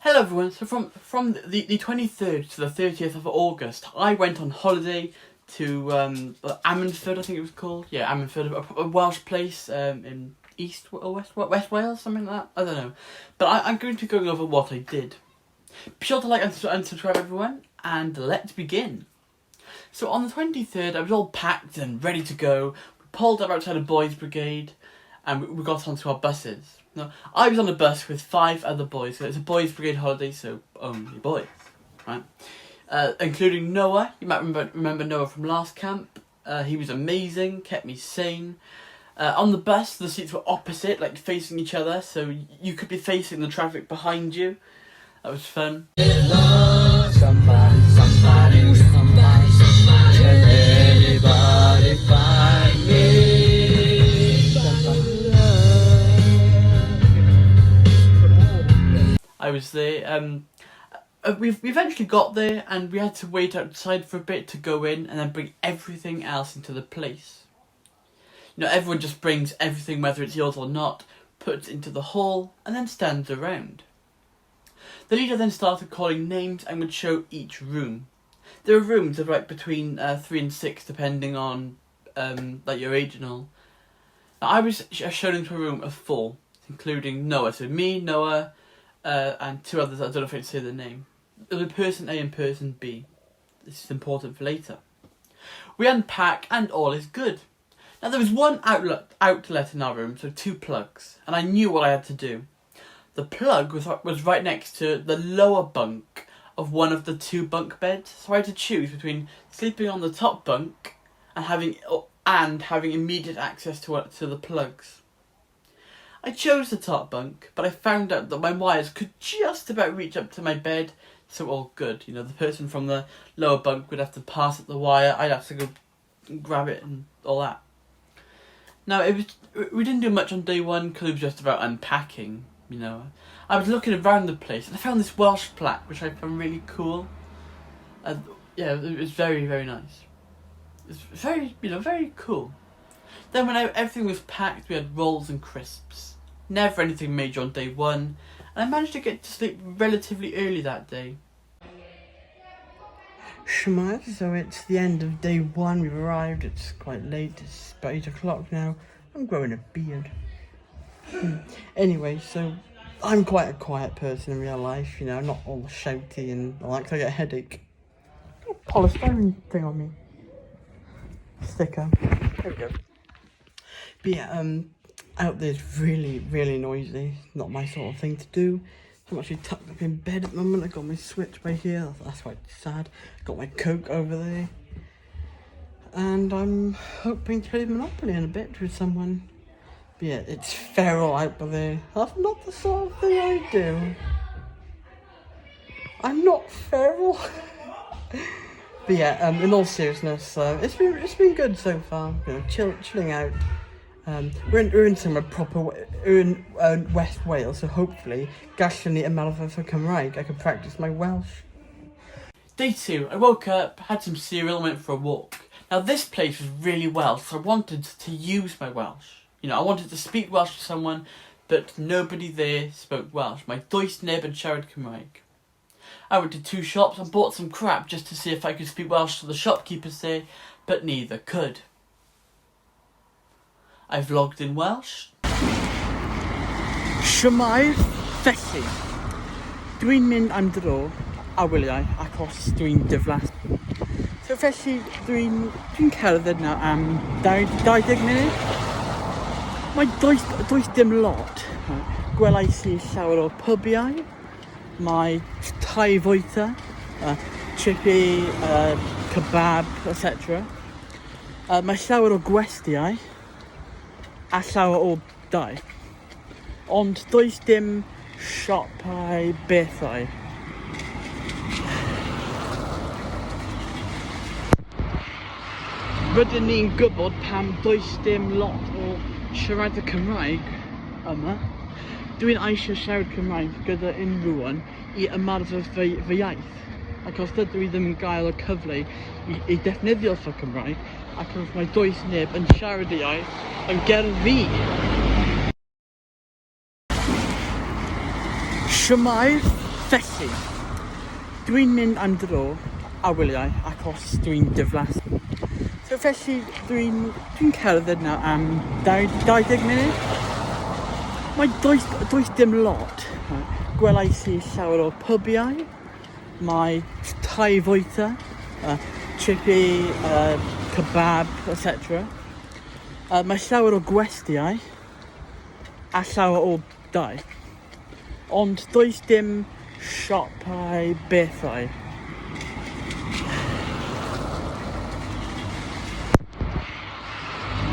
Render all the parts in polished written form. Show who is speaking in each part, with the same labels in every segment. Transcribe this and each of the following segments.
Speaker 1: Hello everyone, so from the 23rd to the 30th of August, I went on holiday to Ammanford, I think it was called. Yeah, Ammanford, a Welsh place in East or West Wales, something like that. I don't know. But I'm going to be going over what I did. Be sure to like and subscribe everyone, and let's begin. So on the 23rd, I was all packed and ready to go. We pulled up outside a boys' brigade, and we got onto our buses. Now, I was on a bus with 5 other boys. So it's a boys' brigade holiday, so only boys, right? Including Noah. You might remember Noah from last camp. He was amazing, kept me sane. On the bus, the seats were opposite, like facing each other, so you could be facing the traffic behind you. That was fun. Somebody, can anybody find me? I was there. We eventually got there, and we had to wait outside for a bit to go in, and then bring everything else into the place. You know, everyone just brings everything, whether it's yours or not, puts into the hall, and then stands around. The leader then started calling names and would show each room. There are rooms of like between 3 and 6, depending on like your age and all. Now, I was shown into a room of 4, including Noah. So me, Noah, and 2 others. I don't know if I can say the name. It was person A and person B. This is important for later. We unpack and all is good. Now there was one outlet in our room, so 2 plugs, and I knew what I had to do. The plug was right next to the lower bunk of one of the 2 bunk beds, so I had to choose between sleeping on the top bunk and having immediate access to the plugs. I chose the top bunk, but I found out that my wires could just about reach up to my bed, so all good. You know, the person from the lower bunk would have to pass up the wire, I'd have to go grab it and all that. Now, we didn't do much on day 1 because it was just about unpacking, you know. I was looking around the place and I found this Welsh plaque, which I found really cool. Yeah, it was very, very nice. It's very, very cool. Then when everything was packed, we had rolls and crisps. Never anything major on day 1, and I managed to get to sleep relatively early that day. Shmai, so it's the end of day 1, we've arrived, it's quite late, it's about 8 o'clock now. I'm growing a beard. Anyway, so I'm quite a quiet person in real life, you know, I'm not all shouty and all that, 'cause I get a headache. Oh, polystyrene thing on me. Sticker. There we go. But yeah, out there's really, really noisy. Not my sort of thing to do. I'm actually tucked up in bed at the moment. I got my Switch by here. That's quite sad. Got my Coke over there. And I'm hoping to play Monopoly in a bit with someone. But yeah, it's feral out there. That's not the sort of thing I do. I'm not feral. But yeah, in all seriousness, it's been good so far. You know, chilling out. We're in somewhere proper. We're in West Wales, so hopefully, gallwn ni ymarfer for Cymraeg. I can practice my Welsh. Day 2, I woke up, had some cereal, and went for a walk. Now this place was really Welsh, so I wanted to use my Welsh. You know, I wanted to speak Welsh to someone, but nobody there spoke Welsh. My dois neb and siarad Cymraeg. I went to 2 shops and bought some crap just to see if I could speak Welsh to the shopkeepers there, but neither could. I vlogged in Welsh. Shmai, felly. Dwi'n mynd am dro, a wyliau, achos dwi'n diflas. So felly, dwi'n cerdded nawr am 20 munud. Mae does dim lot. Gwelais I llawer o pybiau. Mae thai fwyta, chippy, kebab, etc. Mae llawer o gwestiau. A llawer o dau. Ond does dim siopau bethau. Rydyn ni'n gwybod pam does dim lot o siarad y Cymraeg yma. Dwi'n eisiau siarad Cymraeg gyda unrhyw un I ymarfer fy iaith. Achos dydw I ddim yn gael y cyfle I defnyddio fy Cymraeg, achos mae does neb yn siarad y iaith yn gerddi. Shmai, felly, dwi'n mynd am dro a wyliau achos dwi'n diflas. So felly dwi'n cerdded nawr am 20 munud. Mae does dim lot. Gwelais I llawer o pybiau, mae thai fwyta, chippy, kebab, etc. Mae llawer o gwestiau a llawer o dau. Ond does dim siopau bethau.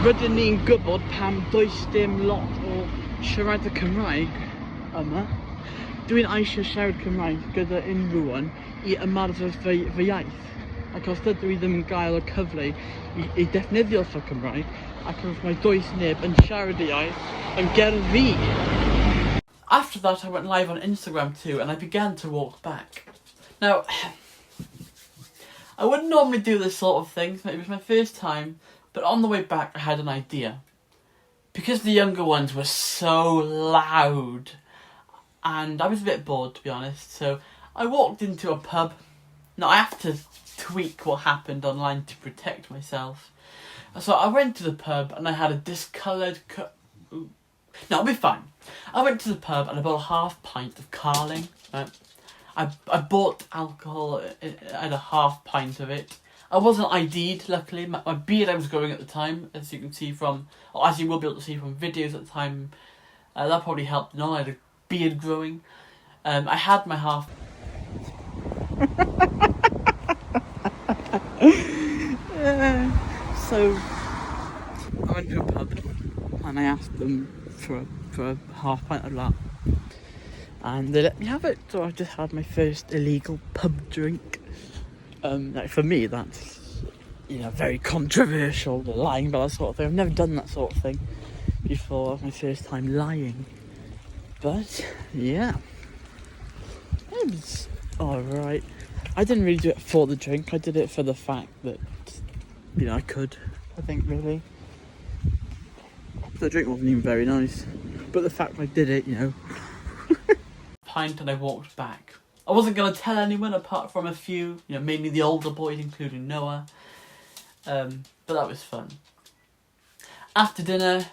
Speaker 1: Rydyn ni'n gwybod pam does dim lot o siarad y Cymraeg yma. Dwi'n eisiau siarad Cymraeg gyda unrhyw un I ymarfer fy iaith. Achos dydw I ddim yn gael y cyfle I defnyddio fy Cymraeg, achos mae does neb yn siarad y iaith yn gerddi. After that, I went live on Instagram too, and I began to walk back. Now, I wouldn't normally do this sort of thing, it was my first time, but on the way back I had an idea. Because the younger ones were so loud, and I was a bit bored to be honest, so I walked into a pub. Now I have to tweak what happened online to protect myself. So I went to the pub and I had a discoloured No, I'll be fine. I went to the pub and I bought a half pint of Carling. Right? I bought alcohol, I had a half pint of it. I wasn't ID'd, luckily. My beard I was growing at the time, as you can see from, or as you will be able to see from videos at the time. That probably helped. No, I had a beard growing. I had my half. So I went to a pub and I asked them for a half pint of that, and they let me have it. So I just had my first illegal pub drink. Like for me, that's very controversial. The lying about that sort of thing. I've never done that sort of thing before. It was my first time lying, but yeah, it was alright. I didn't really do it for the drink. I did it for the fact that I could. I think really. The drink wasn't even very nice, but the fact I did it, Pint and I walked back. I wasn't going to tell anyone apart from a few, mainly the older boys, including Noah. But that was fun. After dinner,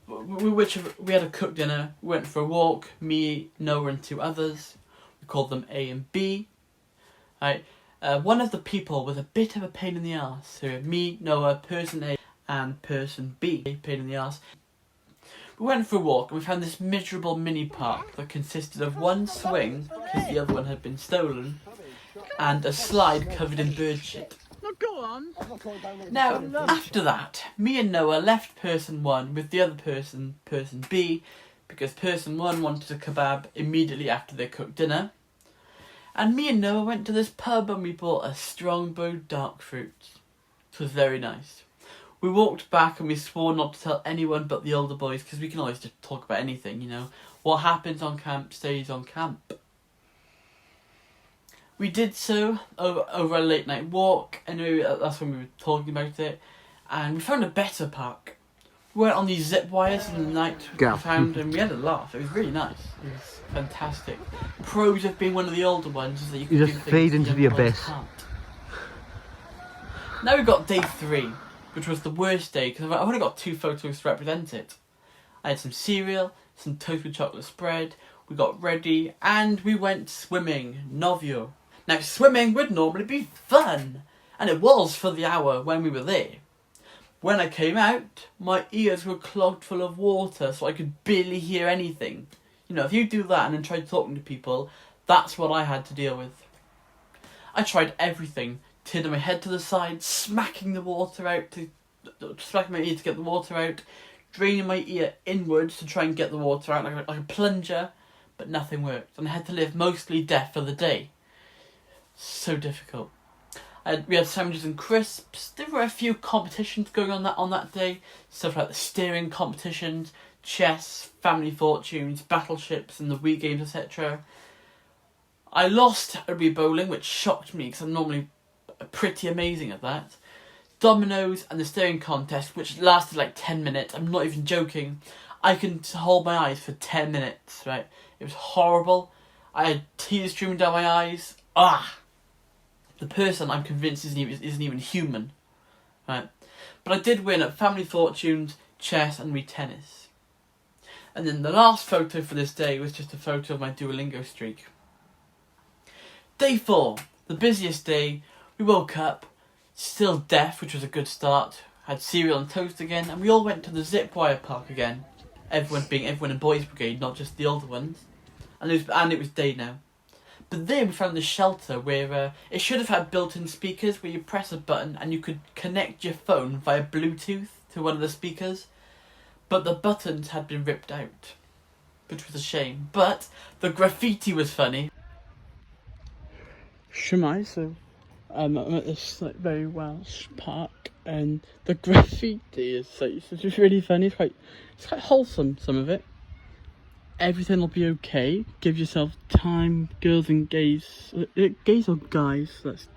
Speaker 1: we had a cooked dinner. We went for a walk. Me, Noah, and two others. We called them A and B. Right. One of the people was a bit of a pain in the arse. So me, Noah, person A, and person B, pain in the arse. We went for a walk and we found this miserable mini park that consisted of one swing, because the other one had been stolen, and a slide covered in bird shit. Now go on. Now, after that, me and Noah left person 1 with the other person B, because person 1 wanted a kebab immediately after they cooked dinner. And me and Noah went to this pub and we bought a strongbow dark fruit. It was very nice. We walked back and we swore not to tell anyone but the older boys, because we can always just talk about anything, What happens on camp stays on camp. We did so over a late night walk, and that's when we were talking about it. And we found a better park. We went on these zip wires in the night, and we had a laugh. It was really nice. It was fantastic. Pros of being one of the older ones is that you can
Speaker 2: just fade into the abyss.
Speaker 1: Now we've got day 3. Which was the worst day, because I've only got 2 photos to represent it. I had some cereal, some toast with chocolate spread, we got ready, and we went swimming, novio. Now swimming would normally be fun, and it was for the hour when we were there. When I came out, my ears were clogged full of water, so I could barely hear anything. If you do that and then try talking to people, that's what I had to deal with. I tried everything. Turning my head to the side, smacking the water out, smacking my ear to get the water out, draining my ear inwards to try and get the water out like a plunger, but nothing worked, and I had to live mostly deaf for the day. So difficult. We had sandwiches and crisps. There were a few competitions going on that day, stuff like the steering competitions, chess, family fortunes, battleships, and the Wii games, etc. I lost a re-bowling, which shocked me because I'm normally pretty amazing at that. Dominoes and the staring contest, which lasted like 10 minutes. I'm not even joking. I can hold my eyes for 10 minutes, right? It was horrible. I had tears streaming down my eyes. The person I'm convinced isn't even human. Right? But I did win at Family Fortunes, chess and Wii tennis. And then the last photo for this day was just a photo of my Duolingo streak. Day 4, the busiest day. We woke up, still deaf, which was a good start. Had cereal and toast again, and we all went to the zip wire park again. Everyone in Boys Brigade, not just the older ones. And it was day now. But then we found the shelter where it should have had built-in speakers where you press a button and you could connect your phone via Bluetooth to one of the speakers. But the buttons had been ripped out, which was a shame. But the graffiti was funny. Shemai, so I'm at this very Welsh park, and the graffiti is it's just really funny. It's quite wholesome, some of it. Everything will be okay. Give yourself time. Girls and gays, gays or guys? That's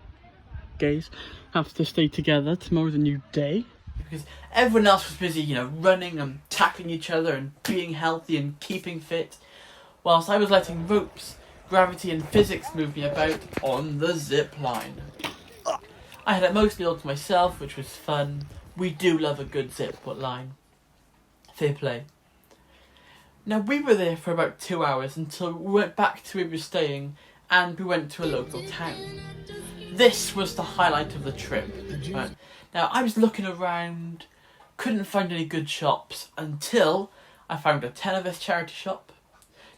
Speaker 1: gays. Have to stay together. Tomorrow's a new day. Because everyone else was busy, running and tackling each other and being healthy and keeping fit, whilst I was letting ropes, gravity and physics move me about on the zip line. I had it mostly all to myself, which was fun. We do love a good zip line. Fair play. Now, we were there for about 2 hours until we went back to where we were staying and we went to a local town. This was the highlight of the trip. Right? Now, I was looking around, couldn't find any good shops until I found a Tenerife charity shop.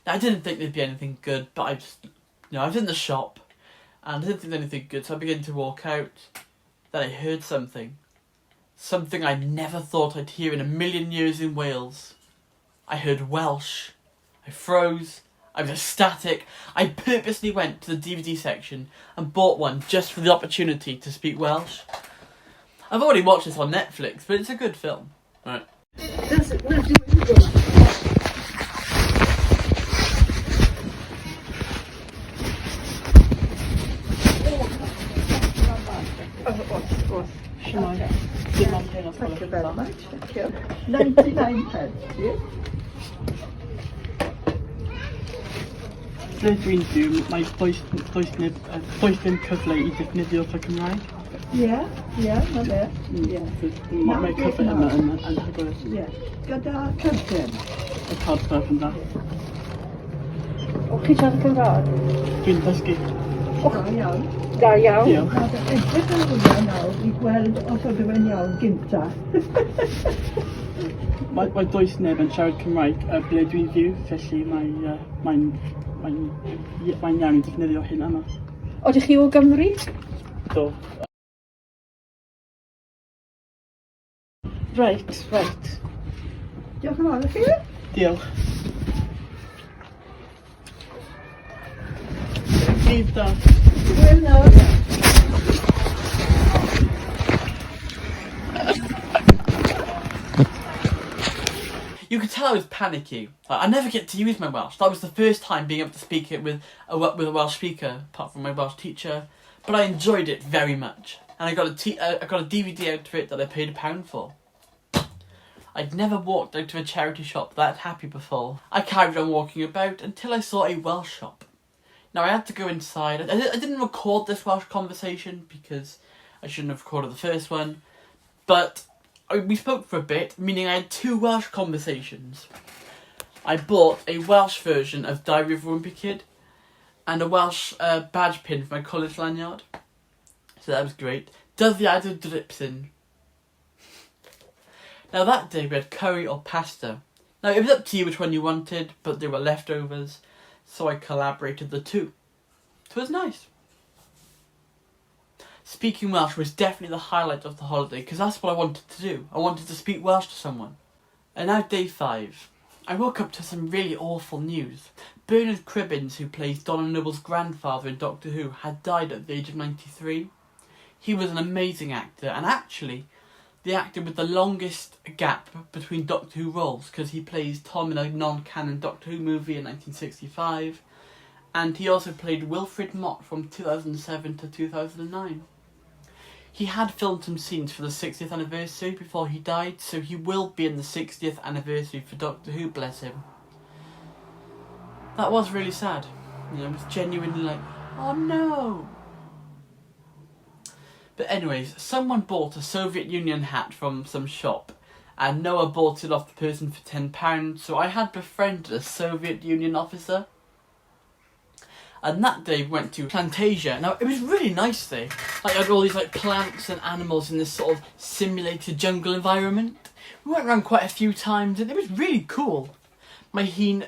Speaker 1: Now, I didn't think there'd be anything good, but I was in the shop and I didn't think anything good, so I began to walk out. Then I heard something. Something I never thought I'd hear in a million years in Wales. I heard Welsh. I froze. I was ecstatic. I purposely went to the DVD section and bought one just for the opportunity to speak Welsh. I've already watched this on Netflix, but it's a good film. Right.
Speaker 2: Thank you very much. Thank you. 99 pence, yes?
Speaker 1: Ble dwi'n byw, mae does dim cyfle I ddefnyddio fy Cymraeg.
Speaker 2: Ie, mae fe.
Speaker 1: Mae cyfle yma yn anhygoel.
Speaker 2: Ie, gyda cyrgen.
Speaker 1: Y corff yn dda.
Speaker 3: O, chi siarad Cymraeg?
Speaker 1: Dwi'n dysgu.
Speaker 2: Da iawn.
Speaker 3: Da iawn.
Speaker 1: Diolch.
Speaker 2: Mae fe edrych ar hwnna nawr I gweld os oedd e'n iawn gynta.
Speaker 1: Mae does neb yn siarad Cymraeg ble dwi'n fyw, felly mae'n iawn I ddefnyddio hyn yma.
Speaker 3: Odych chi o Gymru?
Speaker 1: Do.
Speaker 3: Right.
Speaker 2: Diolch yn fawr I chi.
Speaker 1: Diolch. Bydd da.
Speaker 2: Wel nawr.
Speaker 1: You could tell I was panicky. I never get to use my Welsh. That was the first time being able to speak it with a Welsh speaker, apart from my Welsh teacher. But I enjoyed it very much, and I got a DVD out of it that I paid £1 for. I'd never walked out of a charity shop that happy before. I carried on walking about until I saw a Welsh shop. Now I had to go inside. I didn't record this Welsh conversation because I shouldn't have recorded the first one, but we spoke for a bit, meaning I had 2 Welsh conversations. I bought a Welsh version of Diary of a Wimpy Kid and a Welsh badge pin for my college lanyard. So that was great. Does the idol drips in? Now that day we had curry or pasta. Now it was up to you which one you wanted, but there were leftovers, so I collaborated the 2. So it was nice. Speaking Welsh was definitely the highlight of the holiday because that's what I wanted to do. I wanted to speak Welsh to someone. And now day 5. I woke up to some really awful news. Bernard Cribbins, who plays Donna Noble's grandfather in Doctor Who, had died at the age of 93. He was an amazing actor, and actually the actor with the longest gap between Doctor Who roles, because he plays Tom in a non-canon Doctor Who movie in 1965, and he also played Wilfred Mott from 2007 to 2009. He had filmed some scenes for the 60th anniversary before he died, so he will be in the 60th anniversary for Doctor Who, bless him. That was really sad. You know, it was genuinely like, oh no. But anyways, someone bought a Soviet Union hat from some shop, and Noah bought it off the person for £10, so I had befriended a Soviet Union officer. And that day we went to Plantasia. Now, it was really nice there. Like, I had all these like plants and animals in this sort of simulated jungle environment. We went around quite a few times and it was really cool. Mae hi'n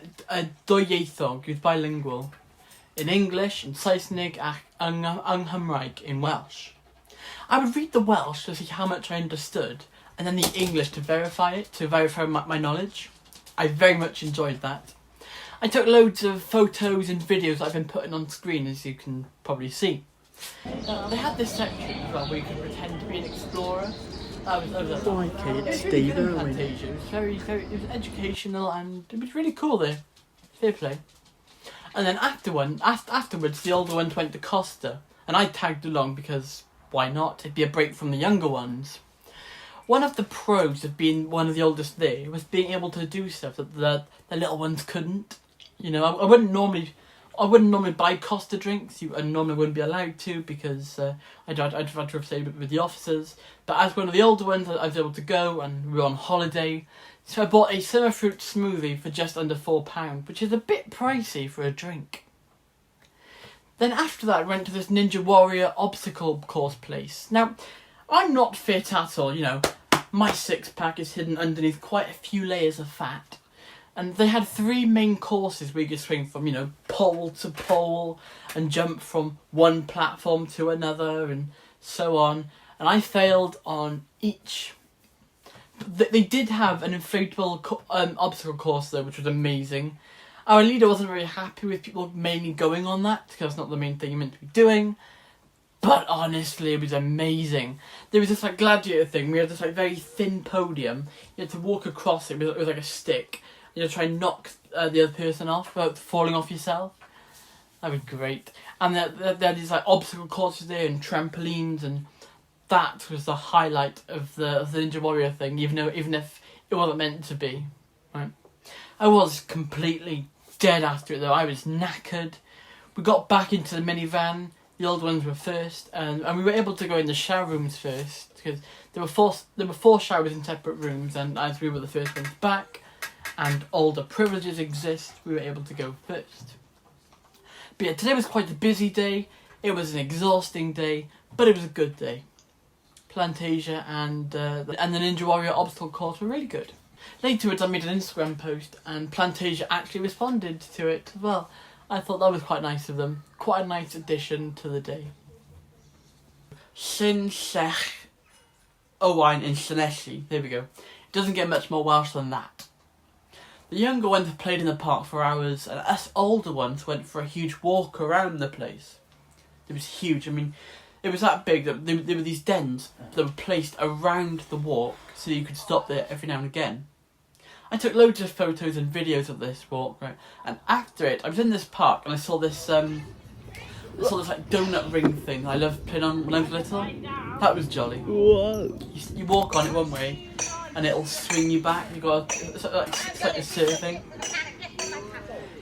Speaker 1: dwyieithog, he was bilingual. In English, in Saesneg, ac yng Nghymraeg, in Welsh. I would read the Welsh to see how much I understood, and then the English to verify it, to verify my knowledge. I very much enjoyed that. I took loads of photos and videos that I've been putting on screen, as you can probably see. They had this section as well where you could pretend to be an explorer. It was really good in Plantasia. It was it was educational and it was really cool there. Fair play. And then afterwards, the older ones went to Costa, and I tagged along because why not? It'd be a break from the younger ones. One of the pros of being one of the oldest there was being able to do stuff that the little ones couldn't. You know, I wouldn't normally buy Costa drinks. I normally wouldn't be allowed to because I'd have to stay with the officers. But as one of the older ones, I was able to go, and we were on holiday. So I bought a summer fruit smoothie for just under £4, which is a bit pricey for a drink. Then after that, I went to this Ninja Warrior obstacle course place. Now, I'm not fit at all, you know. My six-pack is hidden underneath quite a few layers of fat. And they had 3 main courses where you could swing from, you know, pole to pole and jump from one platform to another and so on. And I failed on each. They did have an inflatable obstacle course though, which was amazing. Our leader wasn't very happy with people mainly going on that because it's not the main thing you're meant to be doing. But honestly, it was amazing. There was this like gladiator thing. We had this like very thin podium. You had to walk across it. It was like a stick. You know, try and knock the other person off without falling off yourself. That was great. And there had these like obstacle courses there and trampolines, and that was the highlight of the Ninja Warrior thing. Even if it wasn't meant to be, right? I was completely dead after it though. I was knackered. We got back into the minivan. The old ones were first, and we were able to go in the shower rooms first because there were 4 showers in separate rooms, and as we were the first ones back, and older privileges exist, we were able to go first. But yeah, today was quite a busy day. It was an exhausting day, but it was a good day. Plantasia and the Ninja Warrior obstacle course were really good. Laterwards, I made an Instagram post, and Plantasia actually responded to it as well. I thought that was quite nice of them. Quite a nice addition to the day. Llyn Llech Owain in Llanelli. There we go. It doesn't get much more Welsh than that. The younger ones played in the park for hours, and us older ones went for a huge walk around the place. It was huge. I mean, it was that big that there were these dens that were placed around the walk so you could stop there every now and again. I took loads of photos and videos of this walk, right? And after it, I was in this park and I saw this like donut ring thing I loved playing on when I was little. That was jolly.
Speaker 2: Whoa.
Speaker 1: You walk on it one way, and it'll swing you back. You got it's like a surfing.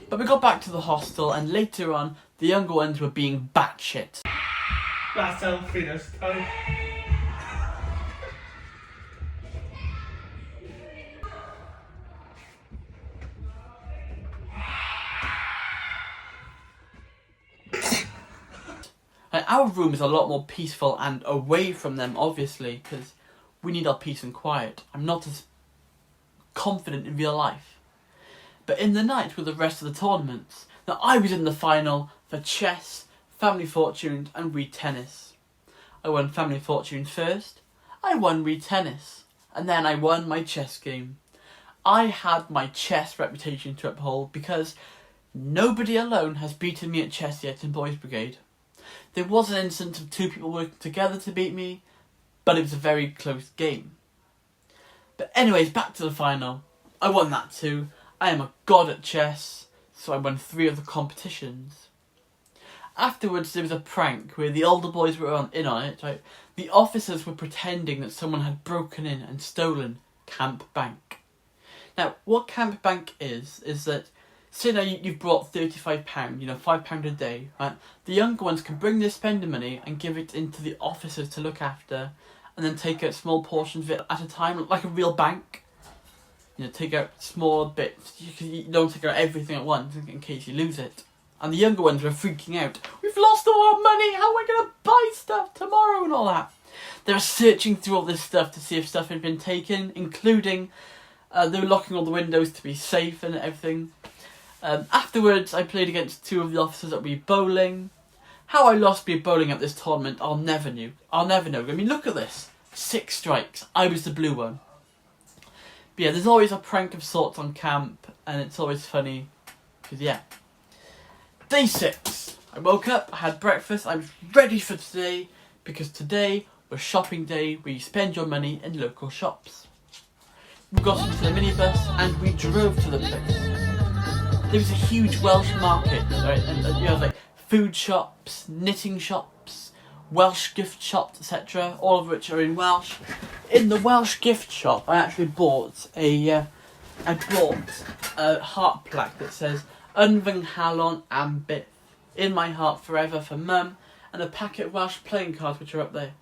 Speaker 1: But we got back to the hostel, and later on, the younger ones were being batshit.
Speaker 4: That's selfie time.
Speaker 1: And our room is a lot more peaceful and away from them, obviously, because we need our peace and quiet. I'm not as confident in real life. But in the night with the rest of the tournaments, now I was in the final for chess, family fortunes and Wii tennis. I won family fortunes first, I won Wii tennis, and then I won my chess game. I had my chess reputation to uphold because nobody alone has beaten me at chess yet in Boys Brigade. There was an instance of 2 people working together to beat me, but it was a very close game. But anyways, back to the final. I won that too. I am a god at chess, so I won 3 of the competitions. Afterwards, there was a prank where the older boys were in on it. Right? The officers were pretending that someone had broken in and stolen Camp Bank. Now, what Camp Bank is that say now you've brought £35, you know, £5 a day, right? The younger ones can bring their spending money and give it into the officers to look after, and then take out small portions of it at a time, like a real bank. You know, take out small bits. You don't take out everything at once in case you lose it. And the younger ones were freaking out. We've lost all our money. How are we going to buy stuff tomorrow and all that? They were searching through all this stuff to see if stuff had been taken, including they were locking all the windows to be safe and everything. Afterwards, I played against 2 of the officers at Wee Bowling. How I lost Wee Bowling at this tournament, I'll never know. I mean, look at this. 6 strikes. I was the blue one. But yeah, there's always a prank of sorts on camp, and it's always funny, because yeah. Day 6. I woke up, I had breakfast, I was ready for today, because today was shopping day where you spend your money in local shops. We got into the minibus and we drove to the place. There was a huge Welsh market, right? And you have like food shops, knitting shops, Welsh gift shops, etc. All of which are in Welsh. In the Welsh gift shop, I actually bought a heart plaque that says "Yn fy nghalon am byth," in my heart forever for Mum, and a packet of Welsh playing cards which are up there.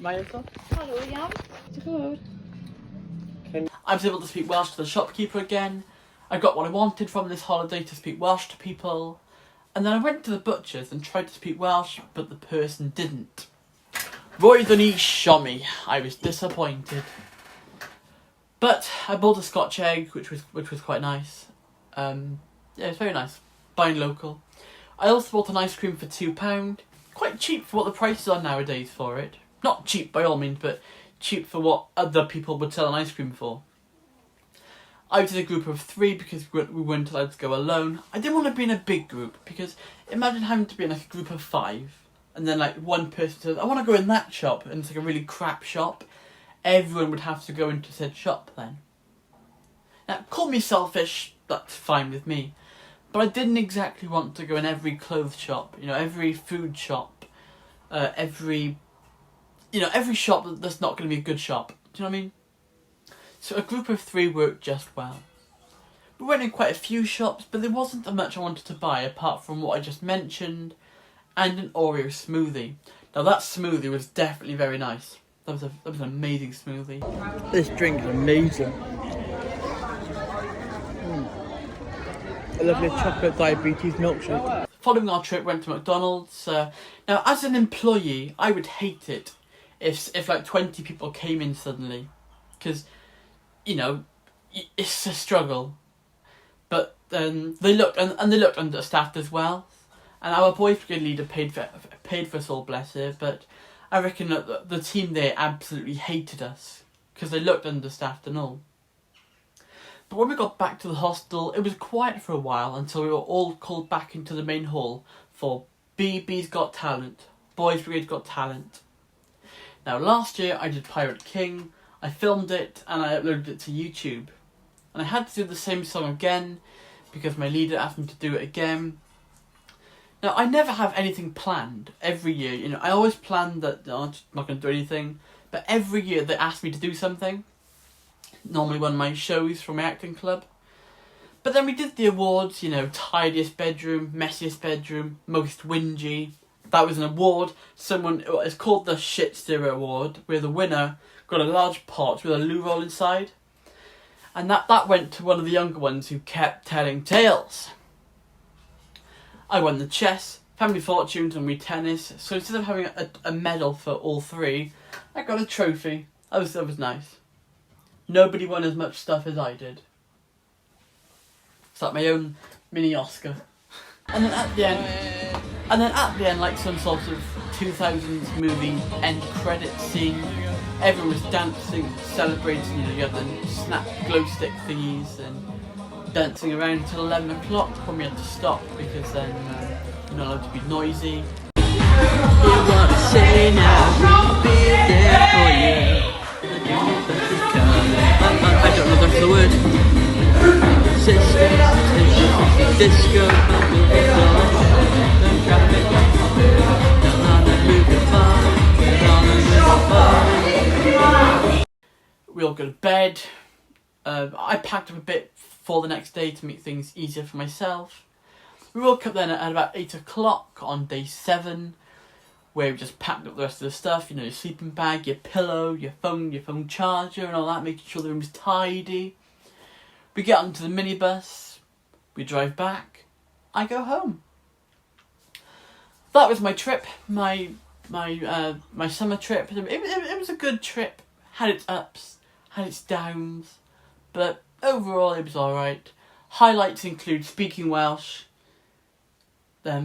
Speaker 3: Hello, iawn. Good.
Speaker 1: I was able to speak Welsh to the shopkeeper again. I got what I wanted from this holiday, to speak Welsh to people. And then I went to the butcher's and tried to speak Welsh, but the person didn't. Roedd yn siomi. I was disappointed. But I bought a Scotch egg, which was quite nice. Yeah, it's very nice. Buying local. I also bought an ice cream for £2. Quite cheap for what the prices are nowadays for it. Not cheap by all means, but cheap for what other people would sell an ice cream for. I was in a group of 3 because we weren't allowed to go alone. I didn't want to be in a big group because imagine having to be in like a group of 5 and then like one person says, I want to go in that shop, and it's like a really crap shop. Everyone would have to go into said shop then. Now, call me selfish, that's fine with me. But I didn't exactly want to go in every clothes shop, you know, every food shop, every shop that's not going to be a good shop. Do you know what I mean? So a group of 3 worked just well. We went in quite a few shops, but there wasn't much I wanted to buy apart from what I just mentioned, and an Oreo smoothie. Now that smoothie was definitely very nice. That was an amazing smoothie. This drink is amazing. A lovely chocolate diabetes milkshake. Following our trip, went to McDonald's. Now, as an employee, I would hate it if like 20 people came in suddenly, because, you know, it's a struggle. But they looked understaffed as well, and our boys brigade leader paid for us all, bless her. But I reckon that the team there absolutely hated us because they looked understaffed and all. But when we got back to the hostel, it was quiet for a while until we were all called back into the main hall for BB's Got Talent, Boys Brigade Got Talent. Now last year I did Pirate King, I filmed it and I uploaded it to YouTube. And I had to do the same song again because my leader asked me to do it again. Now I never have anything planned every year, you know, I always plan that I'm just not going to do anything. But every year they ask me to do something. Normally one of my shows from my acting club. But then we did the awards, you know, tidiest bedroom, messiest bedroom, most whingy. That was an award. It's called the Shit Stirrer Award, where the winner got a large pot with a loo roll inside. And that went to one of the younger ones who kept telling tales. I won the chess, family fortunes and tennis. So instead of having a medal for all 3, I got a trophy. That was nice. Nobody won as much stuff as I did. It's like my own mini Oscar. And then at the end, like some sort of 2000s movie end credit scene, everyone was dancing, celebrating, you know, you had the snap glow stick thingies and dancing around until 11 o'clock when we had to stop because then you're not allowed to be noisy. You want to say now, we'll be there for you. I don't know if that's the word. Sisters, take your Disco bubble is on. Don't grab it. Don't on a moving bar. We all go to bed. I packed up a bit for the next day to make things easier for myself. We woke up then at about 8 o'clock on day 7, where we just packed up the rest of the stuff, you know, your sleeping bag, your pillow, your phone charger and all that, making sure the room's tidy. We get onto the minibus, we drive back, I go home. That was my trip, my summer trip. It was a good trip, had its ups, had its downs, but overall it was alright. Highlights include speaking Welsh, the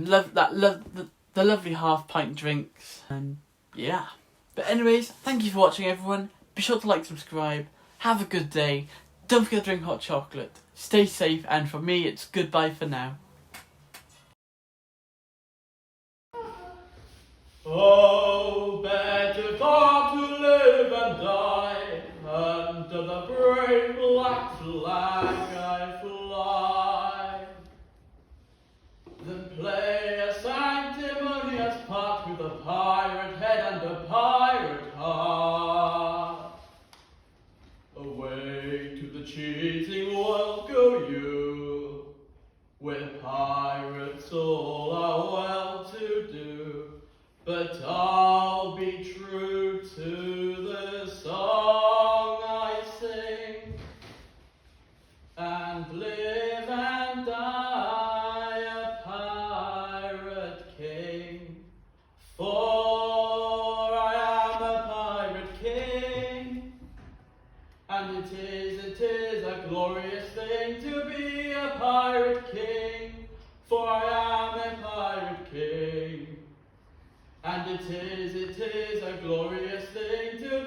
Speaker 1: lovely half-pint drinks, and yeah. But anyways, thank you for watching, everyone. Be sure to like, subscribe, have a good day, don't forget to drink hot chocolate, stay safe, and for me it's goodbye for now.
Speaker 4: Oh, better far to live and die under the brave black flag I fly, than play a sanctimonious part with a pirate head and a pirate heart. Away to the cheating world go you, where pirates all are well to do, but I'll be true to the song I sing, and live and die a pirate king. For I am a pirate king, and it is a glorious thing to be a pirate king. For I am a pirate king, and it is a glorious thing to